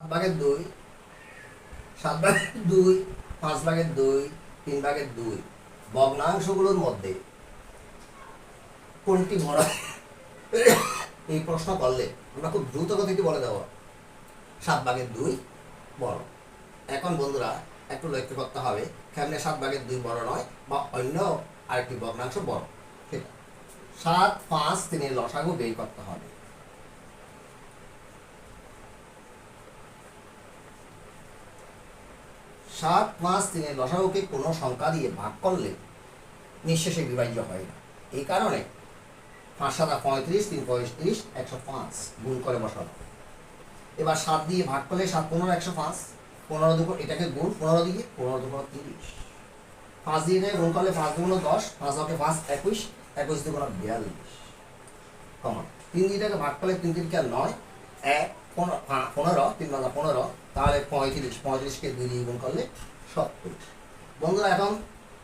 7/2, 7/2, 5/2, 3/2 ভগ্নাংশগুলোর মধ্যে কোনটি বড়? এই প্রশ্ন করলে আমরা খুব দ্রুত গতিতে বলে দেবো 7/2 বড়। এখন বন্ধুরা একটু লক্ষ্য করতে হবে কেমনে 7/2 বড় নয় বা অন্য আরেকটি ভগ্নাংশ বড়, সেটা 7, 5, 3 লসাগু বের করতে হবে। 7, 5, 3 লসাগুকে কোনো সংখ্যা দিয়ে ভাগ করলে নিঃশেষে বিভাজ্য হয় না। এই কারণে 5 7 35, 3 35, 105 গুণ করে বসানো। এবার 7 দিয়ে ভাগ করলে 7 15 105, 15 দুপুর এটাকে গুণ 15 দিয়ে 15 দুপুর 30, 5 দিয়ে এটাকে গুণ করলে 5 দুগুণ 10, 5 হবে 5 21, 21 দুগুণ 42, কমা 3 দিয়ে এটাকে ভাগ করলে 3 3 9, 1 15, 3 বাজা 15, তাহলে 35, 35কে 2 দিয়ে গুণ করলে 70। বন্ধুরা এখন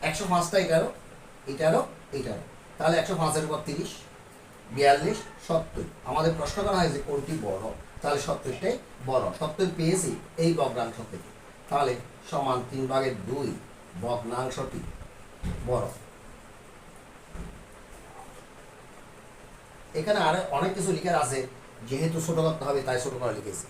105টা এটারও তাহলে 105 এর উপর 30, 42, 70। আমাদের প্রশ্ন করা হয় যে কোনটি বড়, তাহলে 70টাই বড়। 70 পেয়েছি এই ভগ্নাংশ থেকে, তাহলে সমান 3/2 ভগ্নাংশটি বড়। এখানে আরো অনেক কিছু লিখার আছে, যেহেতু ছোট করতে হবে তাই ছোট করে লিখেছি।